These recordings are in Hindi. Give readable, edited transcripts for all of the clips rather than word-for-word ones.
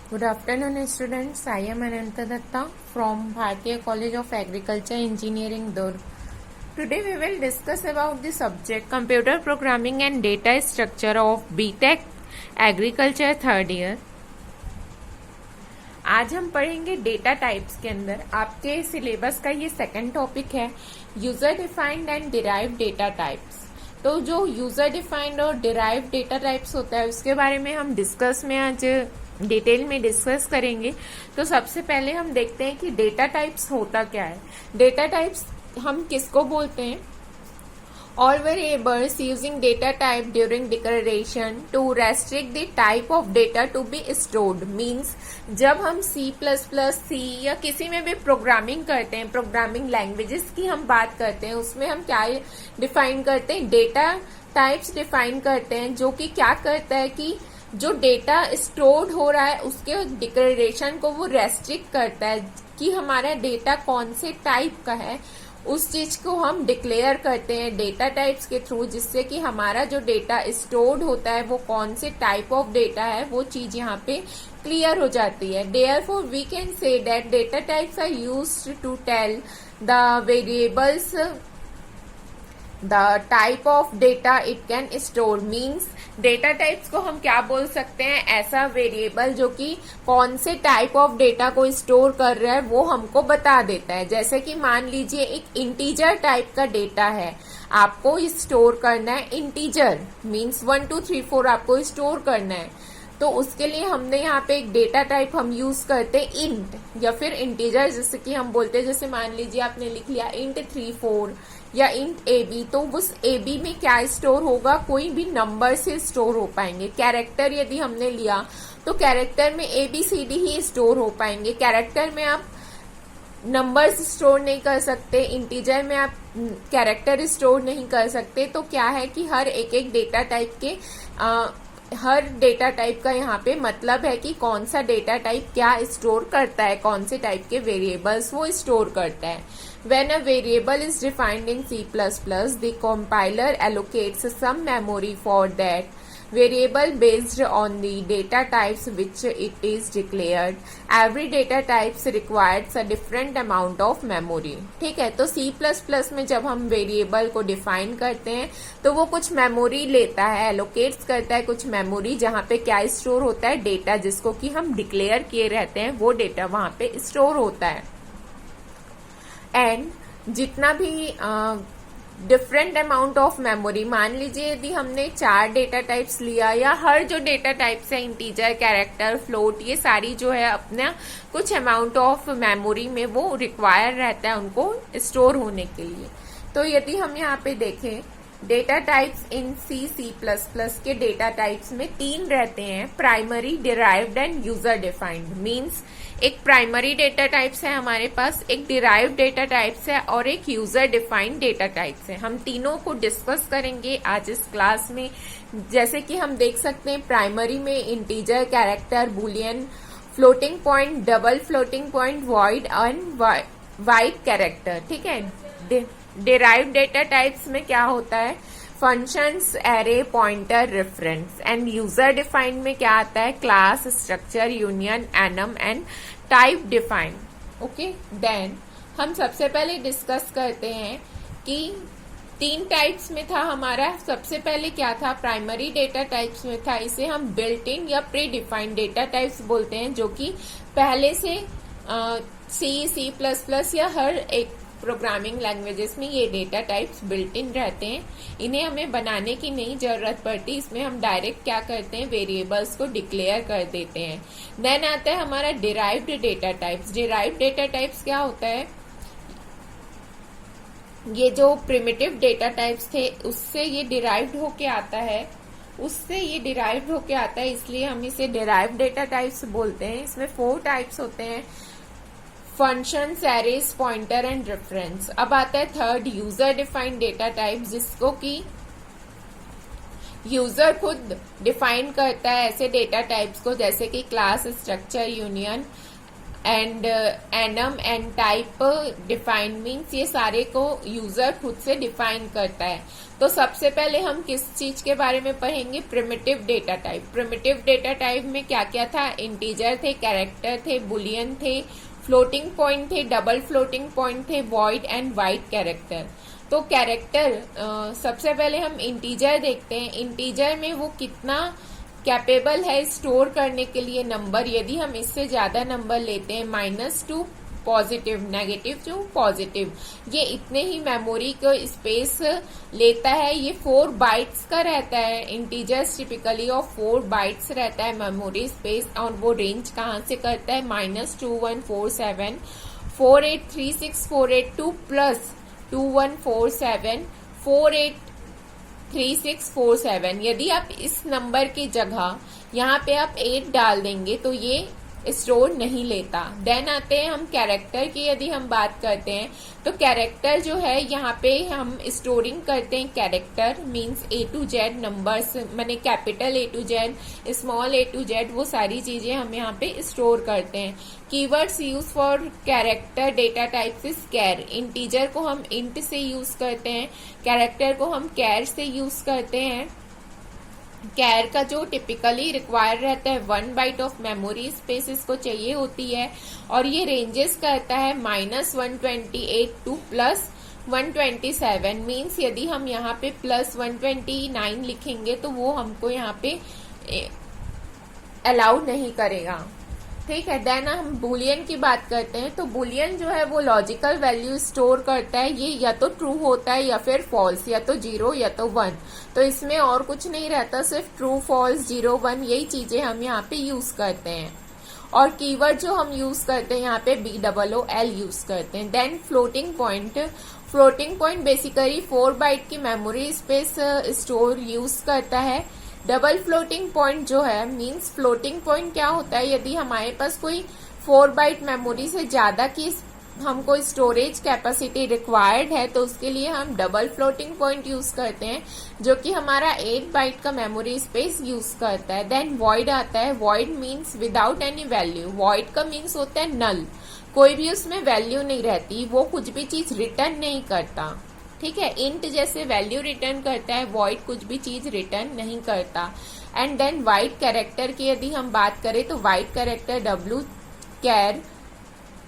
Good afternoon, students. I am Ananta Datta from Bharatiya College of Agriculture Engineering, Durg. Today we will discuss about the subject Computer Programming and Data Structure of BTech Agriculture Third Year. आज हम पढ़ेंगे डेटा टाइप्स के अंदर आपके सिलेबस का ये सेकंड टॉपिक है user defined and derived data types. तो जो यूजर डिफाइंड और डिराइव्ड डेटा टाइप्स होता है उसके बारे में हम आज डिटेल में डिस्कस करेंगे। तो सबसे पहले हम देखते हैं कि डेटा टाइप्स होता क्या है। डेटा टाइप्स हम किसको बोलते हैं? All variables using data type during declaration to restrict the type of data to be stored means जब हम C++, या किसी में भी प्रोग्रामिंग करते हैं, प्रोग्रामिंग लैंग्वेजेस की हम बात करते हैं, उसमें हम क्या डिफाइन करते हैं? डेटा टाइप्स डिफाइन करते हैं, जो कि क्या करता है कि जो डेटा स्टोर्ड हो रहा है उसके डिक्लेरेशन को वो रेस्ट्रिक्ट करता है कि हमारा डेटा कौन से टाइप का है, उस चीज को हम डिक्लेयर करते हैं डेटा टाइप्स के थ्रू, जिससे कि हमारा जो डेटा स्टोर्ड होता है वो कौन से टाइप ऑफ डेटा है वो चीज यहाँ पे क्लियर हो जाती है। Therefore we can say that data types are used to tell the variables the type of data it can store. Means data types को हम क्या बोल सकते हैं? ऐसा वेरिएबल जो कि कौन से टाइप ऑफ डेटा को स्टोर कर रहा है वो हमको बता देता है। जैसे कि मान लीजिए एक इंटीजर टाइप का डेटा है, आपको स्टोर करना है इंटीजर, मीन्स 1 2 3 4 आपको स्टोर करना है। तो उसके लिए हमने यहाँ पे एक डेटा टाइप हम यूज करते हैं इंट या फिर इंटीजर, जैसे कि हम बोलते हैं, जैसे मान लीजिए आपने लिख लिया इंट 3 4 या इंट AB, तो उस AB में क्या स्टोर होगा? कोई भी नंबर से स्टोर हो पाएंगे। कैरेक्टर यदि हमने लिया तो कैरेक्टर में ABCD ही स्टोर हो पाएंगे। कैरेक्टर में आप नंबर्स स्टोर नहीं कर सकते, इंटीजर में आप कैरेक्टर स्टोर नहीं कर सकते। तो क्या है कि हर एक डेटा टाइप के हर डेटा टाइप का यहाँ पे मतलब है कि कौन सा डेटा टाइप क्या स्टोर करता है, कौन से टाइप के वेरिएबल्स वो स्टोर करता है। When a variable is defined in C++, the compiler allocates some memory for that variable based on the data types which it is declared. Every data types requires a different amount of memory. ठीक है, तो C++ में जब हम वेरिएबल को डिफाइन करते हैं तो वो कुछ मेमोरी लेता है, एलोकेट्स करता है कुछ मेमोरी, जहाँ पे क्या स्टोर होता है? डेटा, जिसको कि हम डिक्लेयर किए रहते हैं वो डेटा वहाँ पे स्टोर होता है। एंड जितना भी डिफरेंट अमाउंट ऑफ मेमोरी, मान लीजिए यदि हमने 4 डेटा टाइप्स लिया, या हर जो डेटा टाइप्स है इंटीजर, कैरेक्टर, फ्लोट, ये सारी जो है अपना कुछ अमाउंट ऑफ मेमोरी में वो रिक्वायर रहता है उनको स्टोर होने के लिए। तो यदि हम यहाँ पे देखें डेटा टाइप्स इन C++ के डेटा टाइप्स में 3 रहते हैं, primary, derived and user defined. Means एक प्राइमरी डेटा टाइप्स है हमारे पास, एक डिराइव्ड डेटा टाइप्स है और एक यूजर डिफाइंड डेटा टाइप्स है। हम तीनों को डिस्कस करेंगे आज इस क्लास में। जैसे कि हम देख सकते हैं प्राइमरी में integer, character, boolean, floating point, double floating point, void and wide character. ठीक है। डिराइव्ड डेटा टाइप्स में क्या होता है? Functions, array, pointer, reference. And user defined में क्या आता है? Class, structure, union, enum and type defined. Okay, then हम सबसे पहले डिस्कस करते हैं कि 3 टाइप्स में था हमारा। सबसे पहले क्या था? प्राइमरी डेटा टाइप्स में था, इसे हम बिल्ट इन या प्री डिफाइंड डेटा टाइप्स बोलते हैं, जो कि पहले से C++ या हर एक प्रोग्रामिंग लैंग्वेजेस में ये डेटा टाइप्स बिल्ट इन रहते हैं, इन्हें हमें बनाने की नहीं जरूरत पड़ती। इसमें हम डायरेक्ट क्या करते हैं? वेरिएबल्स को डिक्लेयर कर देते हैं। देन आता है हमारा derived data types. Derived data types क्या होता है? ये जो प्रिमिटिव डेटा टाइप्स थे उससे ये डिराइव्ड होके आता है, इसलिए हम इसे डिराइव्ड डेटा टाइप्स बोलते हैं। इसमें 4 टाइप्स होते हैं, functions, arrays, pointer and reference. अब आता है third, user defined data type, जिसको कि यूजर खुद डिफाइन करता है ऐसे डेटा टाइप्स को, जैसे कि class, structure, union and annum and type define means ये सारे को यूजर खुद से डिफाइन करता है। तो सबसे पहले हम किस चीज के बारे में पढ़ेंगे, primitive data type. Primitive data type में क्या क्या था, इंटीजर थे, कैरेक्टर थे, बुलियन थे, फ्लोटिंग पॉइंट थे, डबल फ्लोटिंग पॉइंट थे, वॉइड एंड वाइड कैरेक्टर। तो कैरेक्टर सबसे पहले हम इंटीजर देखते हैं। इंटीजर में वो कितना कैपेबल है स्टोर करने के लिए नंबर। यदि हम इससे ज्यादा नंबर लेते हैं, -2 पॉजिटिव, नेगेटिव टू पॉजिटिव, ये इतने ही मेमोरी को स्पेस लेता है। ये 4 बाइट्स का रहता है। इंटीजर्स टिपिकली ऑफ 4 बाइट्स रहता है मेमोरी स्पेस। और वो रेंज कहाँ से करता है, -2147 4836 482 प्लस 2147 483647। यदि आप इस नंबर की जगह यहाँ पे आप 8 डाल देंगे तो ये स्टोर नहीं लेता। देन आते हैं हम कैरेक्टर की। यदि हम बात करते हैं तो कैरेक्टर जो है यहाँ पे हम स्टोरिंग करते हैं। Character means A to Z numbers, माने capital A to Z, small A to Z, वो सारी चीजें हम यहाँ पे स्टोर करते हैं। Keywords use for character data types is char. Integer को हम इंट से यूज करते हैं, कैरेक्टर को हम कैर से यूज करते हैं। कैर का जो टिपिकली रिक्वायर रहता है 1 बाइट ऑफ मेमोरी स्पेस इसको चाहिए होती है। और ये रेंजेस करता है -128 टू +127। मीन्स यदि हम यहाँ पे +129 लिखेंगे तो वो हमको यहाँ पे अलाउ नहीं करेगा। ठीक है। देन हम बुलियन की बात करते हैं। तो बुलियन जो है वो लॉजिकल वैल्यू स्टोर करता है। ये या तो ट्रू होता है या फिर फॉल्स, या तो 0 या तो 1। तो इसमें और कुछ नहीं रहता, सिर्फ ट्रू, फॉल्स, 0, 1 यही चीजें हम यहाँ पे यूज करते हैं। और कीवर्ड जो हम यूज करते हैं यहाँ पे BOOL यूज करते हैं। Then floating point. Floating point basically 4 byte की मेमोरी स्पेस स्टोर यूज करता है। डबल फ्लोटिंग पॉइंट जो है मींस फ्लोटिंग पॉइंट क्या होता है, यदि हमारे पास कोई 4 बाइट मेमोरी से ज्यादा की हमको स्टोरेज कैपेसिटी रिक्वायर्ड है तो उसके लिए हम डबल फ्लोटिंग पॉइंट यूज करते हैं, जो कि हमारा 8 बाइट का मेमोरी स्पेस यूज करता है। देन वॉइड आता है। Void means without any value. Void का मीन्स होता है नल, कोई भी उसमें वैल्यू नहीं रहती, वो कुछ भी चीज रिटर्न नहीं करता। ठीक है। इंट जैसे वैल्यू रिटर्न करता है, वॉइड कुछ भी चीज रिटर्न नहीं करता। एंड देन वाइड कैरेक्टर की यदि हम बात करें तो वाइड कैरेक्टर W कैर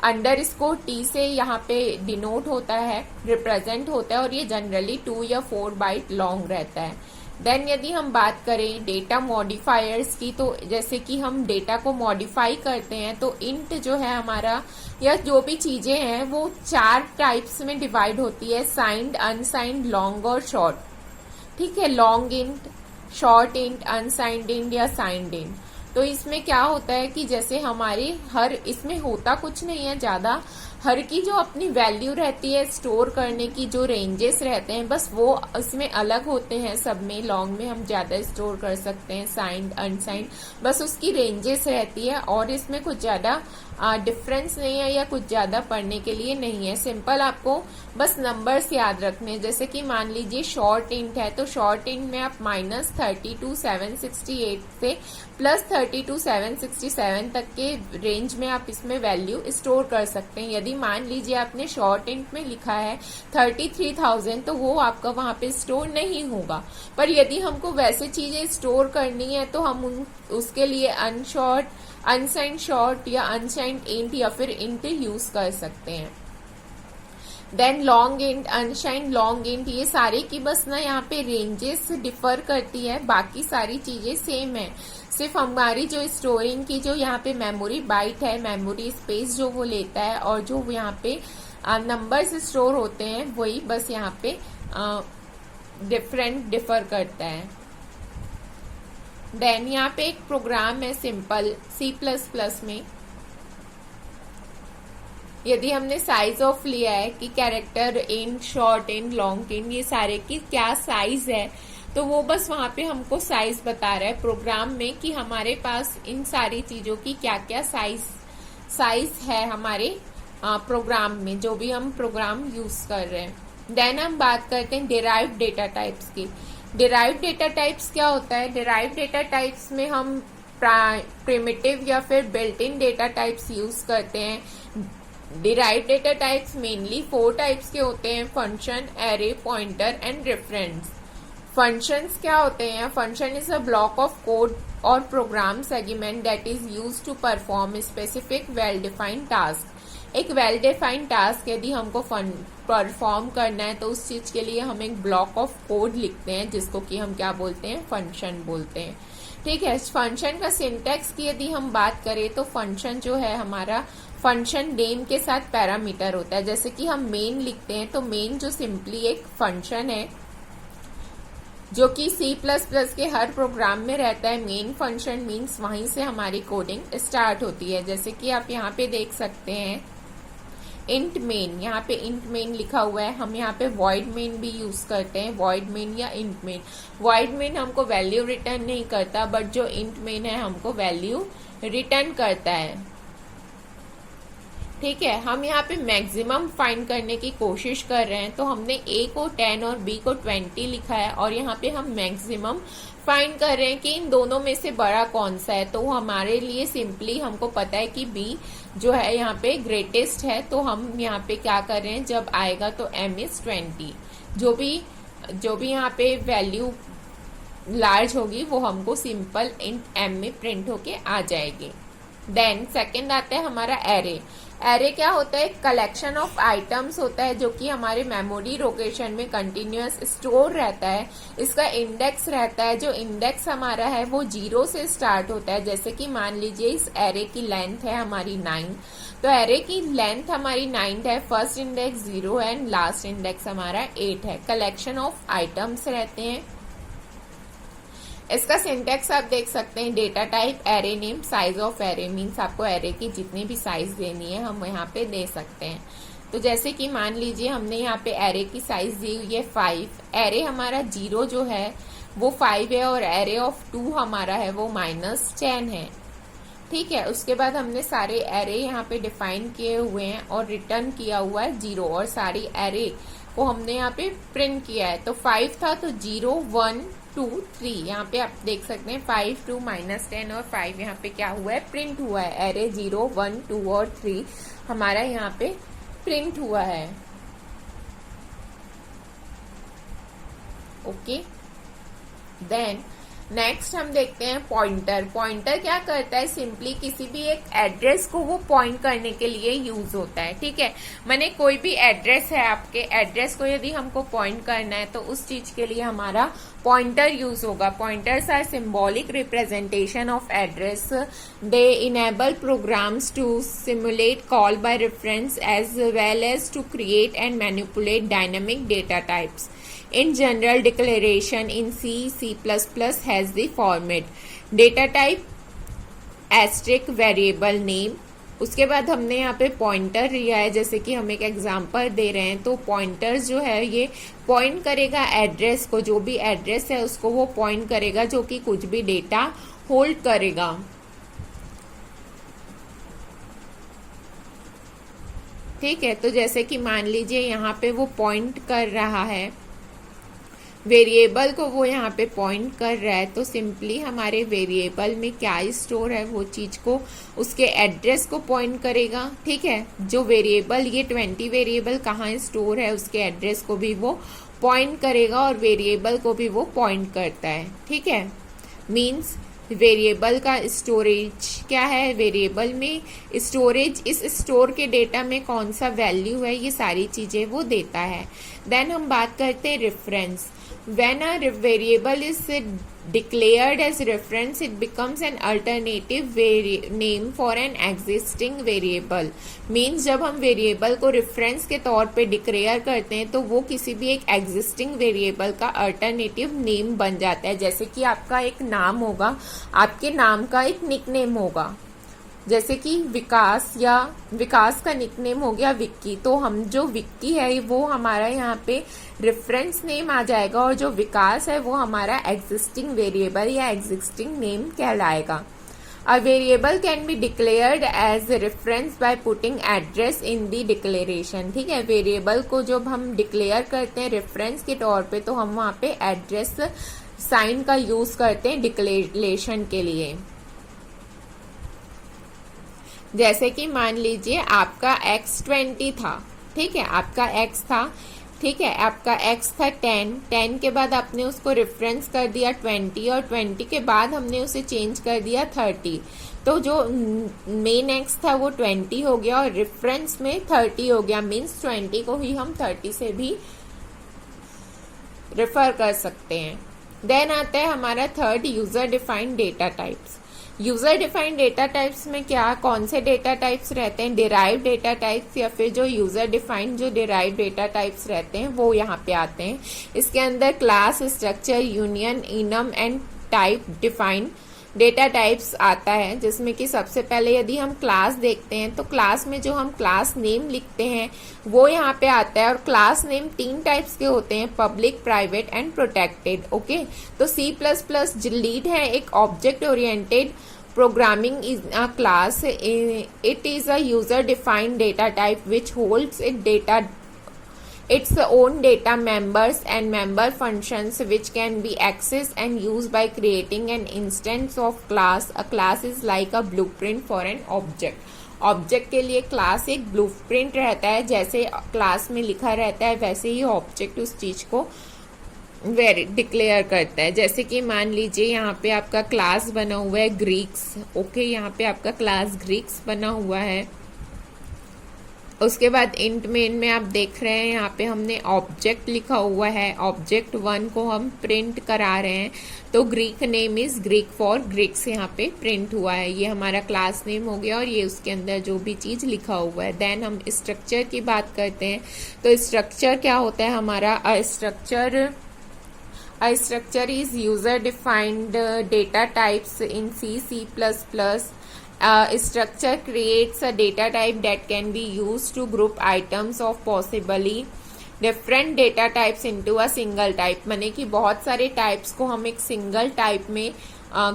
_T से यहाँ पे डिनोट होता है, रिप्रेजेंट होता है, और ये जनरली 2 या 4 बाइट लॉन्ग रहता है। देन यदि हम बात करें डेटा मॉडिफायर्स की, तो जैसे कि हम डेटा को मॉडिफाई करते हैं तो इंट जो है हमारा या जो भी चीजें हैं वो 4 टाइप्स में डिवाइड होती है, साइंड, अनसाइंड, लॉन्ग और शॉर्ट। ठीक है। Long int, short int, unsigned int या साइंड इंट। तो इसमें क्या होता है कि जैसे हमारी हर, इसमें होता कुछ नहीं है ज्यादा, हर की जो अपनी वैल्यू रहती है स्टोर करने की, जो रेंजेस रहते हैं बस वो इसमें अलग होते हैं। सब में लॉन्ग में हम ज्यादा स्टोर कर सकते हैं, साइंड, अनसाइंड, बस उसकी रेंजेस रहती है। और इसमें कुछ ज्यादा डिफरेंस नहीं है या कुछ ज्यादा पढ़ने के लिए नहीं है। सिंपल आपको बस नंबर्स याद रखने। जैसे कि मान लीजिए शॉर्ट इंट है तो शॉर्ट इंट में आप -32,768 से +32,767 तक के रेंज में आप इसमें वैल्यू स्टोर कर सकते हैं। यदि मान लीजिए आपने शॉर्ट इंट में लिखा है 33,000 तो वो आपका वहां पे स्टोर नहीं होगा। पर यदि हमको वैसे चीजें स्टोर करनी है तो हम उसके लिए अनसाइंड शॉर्ट या अनसाइंड इंट या फिर इंट यूज कर सकते हैं। Then long int, unsigned long int, ये सारे की बस ना यहाँ पे रेंजेस डिफर करती है, बाकी सारी चीजें सेम है। सिर्फ हमारी जो स्टोरिंग की जो यहाँ पे मेमोरी बाइट है, मेमोरी स्पेस जो वो लेता है, और जो यहाँ पे नंबर्स स्टोर होते हैं वही बस यहाँ पे डिफर करता है। देन यहाँ पे एक प्रोग्राम है सिंपल C++ में। यदि हमने साइज ऑफ लिया है कि character int, short int, long int, ये सारे की क्या साइज है, तो वो बस वहां पे हमको साइज बता रहा है प्रोग्राम में कि हमारे पास इन सारी चीजों की क्या क्या साइज है हमारे प्रोग्राम में, जो भी हम प्रोग्राम यूज कर रहे हैं। देन हम बात करते हैं डिराइव्ड डेटा टाइप्स की। डिराइव्ड डेटा टाइप्स क्या होता है? डिराइव्ड डेटा टाइप्स में हम प्रिमिटिव या फिर built in data types use करते हैं। Derive data types mainly 4 types के होते हैं, function, array, pointer and reference. Functions क्या होते हैं? Function is a block of code or program segment that is used to perform specific well defined task. एक वेल डिफाइंड टास्क यदि हमको परफॉर्म करना है तो उस चीज के लिए हम एक ब्लॉक ऑफ कोड लिखते हैं जिसको कि हम क्या बोलते हैं? फंक्शन बोलते हैं। ठीक है, फंक्शन का सिंटैक्स की यदि हम बात करें तो फंक्शन जो है हमारा फंक्शन नेम के साथ पैरामीटर होता है। जैसे कि हम मेन लिखते हैं तो मेन जो सिंपली एक फंक्शन है जो कि C++ के हर प्रोग्राम में रहता है। मेन फंक्शन मीन्स वहीं से हमारी कोडिंग स्टार्ट होती है। जैसे कि आप यहाँ पे देख सकते हैं इंट मेन, यहाँ पे इंट मेन लिखा हुआ है। हम यहाँ पे वॉइड मेन भी यूज करते हैं, वॉइड मेन या इंट मेन। वॉइड मेन हमको वैल्यू रिटर्न नहीं करता, बट जो इंट मेन है हमको वैल्यू रिटर्न करता है। ठीक है, हम यहाँ पे मैक्सिमम फाइंड करने की कोशिश कर रहे हैं तो हमने A को 10 और B को 20 लिखा है और यहाँ पे हम मैक्सिमम फाइंड कर रहे हैं कि इन दोनों में से बड़ा कौन सा है। तो हमारे लिए सिंपली हमको पता है कि B जो है यहाँ पे ग्रेटेस्ट है, तो हम यहाँ पे क्या कर रहे हैं, जब आएगा तो M is 20, जो भी यहाँ पे वैल्यू लार्ज होगी वो हमको सिंपल इंट M में प्रिंट होके आ जाएगी। देन सेकंड आता है हमारा एरे। एरे क्या होता है? कलेक्शन ऑफ आइटम्स होता है जो कि हमारे मेमोरी लोकेशन में कंटिन्यूअस स्टोर रहता है। इसका इंडेक्स रहता है, जो इंडेक्स हमारा है वो 0 से स्टार्ट होता है। जैसे कि मान लीजिए इस एरे की लेंथ है हमारी 9, तो एरे की लेंथ हमारी 9 है, फर्स्ट इंडेक्स 0 है एंड लास्ट इंडेक्स हमारा 8 है। कलेक्शन ऑफ आइटम्स रहते हैं। इसका सिंटैक्स आप देख सकते हैं, data type, array name, size of array means आपको एरे की जितनी भी साइज देनी है हम यहाँ पे दे सकते हैं। तो जैसे कि मान लीजिए हमने यहाँ पे एरे की साइज दी हुई है 5, एरे हमारा 0 जो है वो 5 है और एरे ऑफ 2 हमारा है वो -10 है। ठीक है, उसके बाद हमने सारे एरे यहाँ पे डिफाइन किए हुए हैं और रिटर्न किया हुआ है 0 और सारी एरे को हमने यहाँ पे प्रिंट किया है। तो 5 था तो 0 1 2 3, यहाँ पे आप देख सकते हैं 5 2 -10 और 5 यहाँ पे क्या हुआ है? प्रिंट हुआ है। एरे 0 1 2 और 3 हमारा यहाँ पे प्रिंट हुआ है। ओके, देन नेक्स्ट हम देखते हैं पॉइंटर। पॉइंटर क्या करता है? सिंपली किसी भी एक एड्रेस को वो पॉइंट करने के लिए यूज होता है। ठीक है, माने कोई भी एड्रेस है, आपके एड्रेस को यदि हमको पॉइंट करना है तो उस चीज के लिए हमारा पॉइंटर यूज होगा। Pointers are symbolic representation of address. They enable programs to simulate call by reference as well as to create and manipulate dynamic data types. In general, declaration in C++ has the format data type asterisk variable name. उसके बाद हमने यहाँ पे पॉइंटर लिया है, जैसे कि हम एक एग्जांपल दे रहे हैं तो पॉइंटर जो है ये पॉइंट करेगा एड्रेस को, जो भी एड्रेस है उसको वो पॉइंट करेगा जो कि कुछ भी डेटा होल्ड करेगा. ठीक है, तो जैसे कि मान लीजिए यहाँ पे वो पॉइंट कर रहा है वेरिएबल को, वो यहाँ पे पॉइंट कर रहा है, तो सिंपली हमारे वेरिएबल में क्या स्टोर है वो चीज को उसके एड्रेस को पॉइंट करेगा. ठीक है, जो वेरिएबल ये 20 वेरिएबल कहाँ स्टोर है उसके एड्रेस को भी वो पॉइंट करेगा और वेरिएबल को भी वो पॉइंट करता है. ठीक है, मीन्स वेरिएबल का स्टोरेज क्या है, वेरिएबल में स्टोरेज, इस स्टोर के डेटा में कौन सा वैल्यू है, ये सारी चीजें वो देता है. देन हम बात करते हैं reference. When a variable is declared as reference, it becomes an alternative name for an existing variable. Means जब हम वेरिएबल को रेफरेंस के तौर पे डिक्लेयर करते हैं तो वो किसी भी एक एग्जिस्टिंग वेरिएबल का अल्टरनेटिव नेम बन जाता है. जैसे कि आपका एक नाम होगा, आपके नाम का एक निकनेम होगा, जैसे कि विकास, या विकास का निकनेम हो गया विक्की, तो हम जो विक्की है वो हमारा यहाँ पे रेफरेंस नेम आ जाएगा और जो विकास है वो हमारा एग्जिस्टिंग वेरिएबल या एग्जिस्टिंग नेम कहलाएगा. A variable can be declared as reference by putting address in the declaration. ठीक है, वेरिएबल को जब हम डिक्लेयर करते हैं रेफरेंस के तौर पे तो हम वहाँ पे एड्रेस साइन का यूज करते हैं डिक्लेरेशन के लिए. जैसे कि मान लीजिए आपका x 20 था, ठीक है, आपका x था, ठीक है, आपका x था 10, 10 के बाद आपने उसको रेफरेंस कर दिया 20 और 20 के बाद हमने उसे चेंज कर दिया 30। तो जो मेन x था वो 20 हो गया और रेफरेंस में 30 हो गया, मीन्स 20 को ही हम 30 से भी रेफर कर सकते हैं। देन आता है हमारा third, user defined data types. User defined data types में क्या कौन से डेटा टाइप्स रहते हैं, डिराइव डेटा टाइप्स या फिर जो यूजर डिफाइंड जो डिराइव डेटा टाइप्स रहते हैं वो यहाँ पे आते हैं। इसके अंदर class, structure, union, enum and type defined data types आता है, जिसमें कि सबसे पहले यदि हम क्लास देखते हैं तो क्लास में जो हम क्लास नेम लिखते हैं वो यहाँ पे आता है। और क्लास नेम 3 टाइप्स के होते हैं, public, private and protected. Okay, तो C++ लीड है एक object oriented programming is a class. It is a user defined data type which holds its own data members and member functions which can be accessed and used by creating an instance of class. A class is like a blueprint for an object. Object के लिए क्लास एक ब्लूप्रिंट रहता है, जैसे क्लास में लिखा रहता है वैसे ही ऑब्जेक्ट उस चीज को डिक्लेयर करता है। जैसे कि मान लीजिए यहाँ पे आपका क्लास बना हुआ है ग्रीक्स। ओके, यहाँ पे आपका क्लास ग्रीक्स बना हुआ है। उसके बाद इंट मेन में आप देख रहे हैं यहाँ पे हमने ऑब्जेक्ट लिखा हुआ है, ऑब्जेक्ट 1 को हम प्रिंट करा रहे हैं, तो Greek name is Greek for Greeks यहाँ पे प्रिंट हुआ है। ये हमारा क्लास नेम हो गया और ये उसके अंदर जो भी चीज लिखा हुआ है। देन हम स्ट्रक्चर की बात करते हैं, तो स्ट्रक्चर क्या होता है हमारा, A structure is user-defined data types in C, C++. A structure creates a data type that can be used to group items of possibly different data types into a single type. माने कि बहुत सारे टाइप्स को हम एक सिंगल टाइप में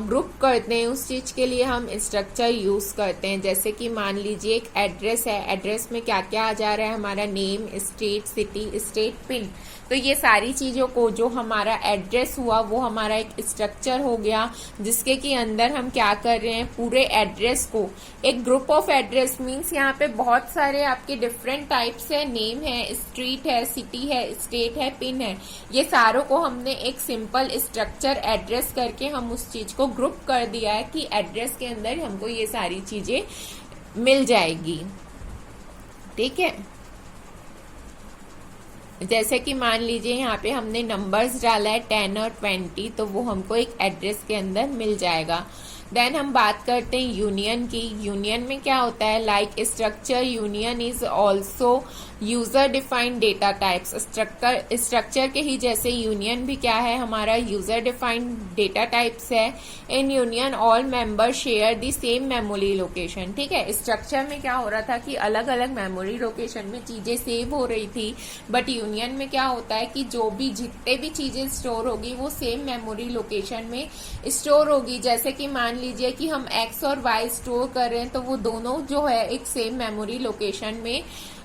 ग्रुप करते हैं, उस चीज के लिए हम स्ट्रक्चर यूज करते हैं। जैसे कि मान लीजिए एक एड्रेस है, एड्रेस में क्या क्या आ जा रहा है हमारा, name, state, city, state, pin. तो ये सारी चीजों को जो हमारा एड्रेस हुआ वो हमारा एक स्ट्रक्चर हो गया, जिसके कि अंदर हम क्या कर रहे हैं, पूरे एड्रेस को एक ग्रुप ऑफ एड्रेस, मीन्स यहाँ पे बहुत सारे आपके डिफरेंट टाइप्स है, नेम है, स्ट्रीट है, सिटी है, स्टेट है, पिन है, ये सारों को हमने एक सिंपल स्ट्रक्चर एड्रेस करके हम उस चीज को ग्रुप कर दिया है कि एड्रेस के अंदर हमको ये सारी चीजें मिल जाएगी। ठीक है, जैसे कि मान लीजिए यहाँ पे हमने नंबर्स डाला है 10 और 20, तो वो हमको एक एड्रेस के अंदर मिल जाएगा। देन हम बात करते हैं यूनियन की। यूनियन में क्या होता है, like structure union is also user defined data types. Structure के ही जैसे यूनियन भी क्या है हमारा, यूजर डिफाइंड डेटा टाइप्स है। In union all member share the same memory location. ठीक है, स्ट्रक्चर में क्या हो रहा था कि अलग अलग मेमोरी लोकेशन में चीजें सेव हो रही थी, बट यूनियन में क्या होता है कि जो भी जितने भी चीजें स्टोर होगी वो सेम मेमोरी लोकेशन में स्टोर होगी। जैसे कि मान लीजिए कि हम x और y स्टोर कर रहे हैं, तो वो दोनों जो है एक सेम मेमोरी लोकेशन में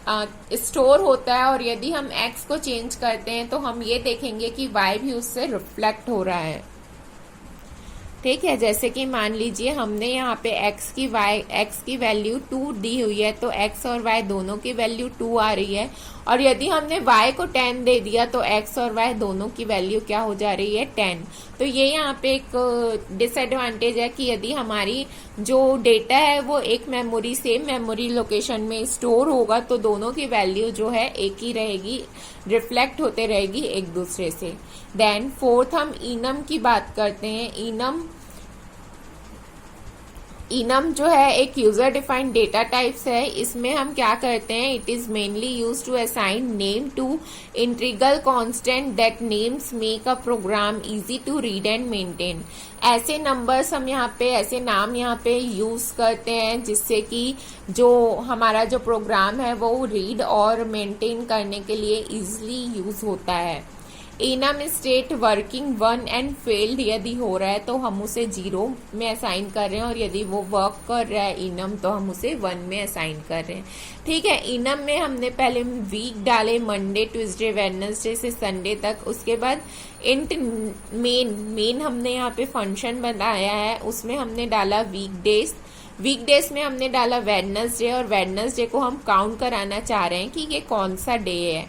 स्टोर होता है, और यदि हम x को चेंज करते हैं तो हम ये देखेंगे कि y भी उससे रिफ्लेक्ट हो रहा है। ठीक है, जैसे कि मान लीजिए हमने यहाँ पे x की वैल्यू 2 दी हुई है, तो x और y दोनों की वैल्यू 2 आ रही है, और यदि हमने y को 10 दे दिया तो x और y दोनों की वैल्यू क्या हो जा रही है, 10। तो ये यहाँ पे एक डिसएडवांटेज है कि यदि हमारी जो डेटा है वो एक मेमोरी सेम मेमोरी लोकेशन में स्टोर होगा तो दोनों की वैल्यू जो है एक ही रहेगी, रिफ्लेक्ट होते रहेगी एक दूसरे से। देन फोर्थ हम इनम की बात करते हैं। इनम जो है एक यूजर डिफाइंड डेटा टाइप्स है। इसमें हम क्या करते हैं, it is mainly use to assign name to integral constant that names make a program easy to read and maintain. ऐसे नंबर्स हम यहाँ पे, ऐसे नाम यहाँ पे यूज करते हैं जिससे कि जो हमारा जो प्रोग्राम है वो रीड और मेंटेन करने के लिए इजिली यूज होता है। Enum state working 1 and failed यदि हो रहा है तो हम उसे 0 में असाइन कर रहे हैं, और यदि वो वर्क कर रहा है इनम तो हम उसे 1 में असाइन कर रहे हैं। ठीक है, इनम में हमने पहले वीक डाले, मंडे, ट्यूसडे, वेडनेसडे से संडे तक। उसके बाद इंट मेन हमने यहाँ पे फंक्शन बनाया है, उसमें हमने डाला वीक डेज, वीकडेज में हमने डाला वेडनेसडे, और वेडनेसडे को हम काउंट कराना चाह रहे हैं कि ये कौन सा डे है,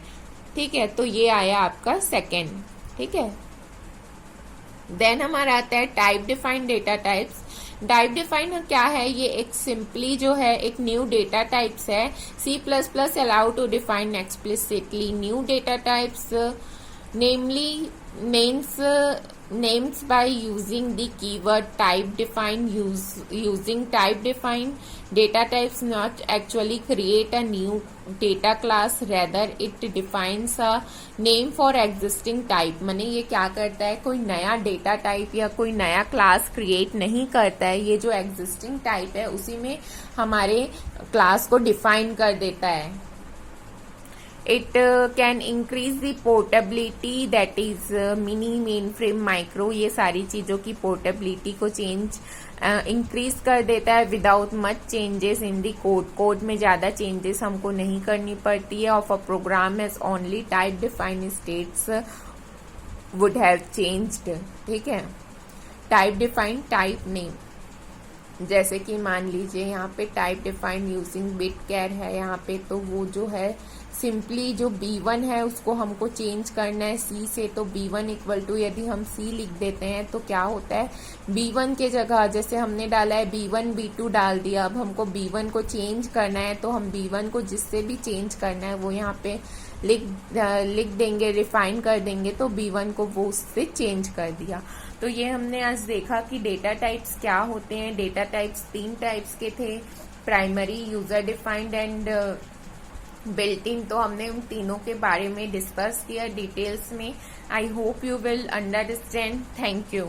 ठीक है। तो ये आया आपका सेकेंड, ठीक है। देन हमारा आता है type defined data types. Type defined क्या है, ये एक सिंपली जो है एक न्यू डेटा टाइप्स है। C++ allow to define explicitly new data types, namely names by using the keyword type define. Using type define data types not actually create a new data class, rather it defines a name for existing type। माने ये क्या करता है, कोई नया डेटा टाइप या कोई नया क्लास क्रिएट नहीं करता है, ये जो एग्जिस्टिंग टाइप है उसी में हमारे क्लास को डिफाइन कर देता है। It can increase the portability, that is mini, mainframe, micro, ये सारी चीज़ों की पोर्टेबिलिटी को इंक्रीज कर देता है without much changes in the code. Code में ज़्यादा चेंजेस हमको नहीं करनी पड़ती है। Of a program as only type defined states would have changed, ठीक है। टाइप डिफाइंड टाइप नेम, जैसे कि मान लीजिए यहाँ पे टाइप डिफाइंड यूजिंग बिट कैर है यहाँ पे, तो वो जो है सिंपली जो B1 है उसको हमको चेंज करना है C से, तो B1 इक्वल टू यदि हम C लिख देते हैं तो क्या होता है, B1 के जगह जैसे हमने डाला है B1 B2 डाल दिया, अब हमको B1 को चेंज करना है तो हम B1 को जिससे भी चेंज करना है वो यहाँ पे लिख देंगे, रिफाइन कर देंगे, तो B1 को वो उससे चेंज कर दिया। तो ये हमने आज देखा कि डेटा टाइप्स क्या होते हैं। डेटा टाइप्स 3 टाइप्स के थे, primary, user defined and built in. तो हमने उन तीनों के बारे में डिस्कस किया डिटेल्स में। I hope you will understand. Thank you.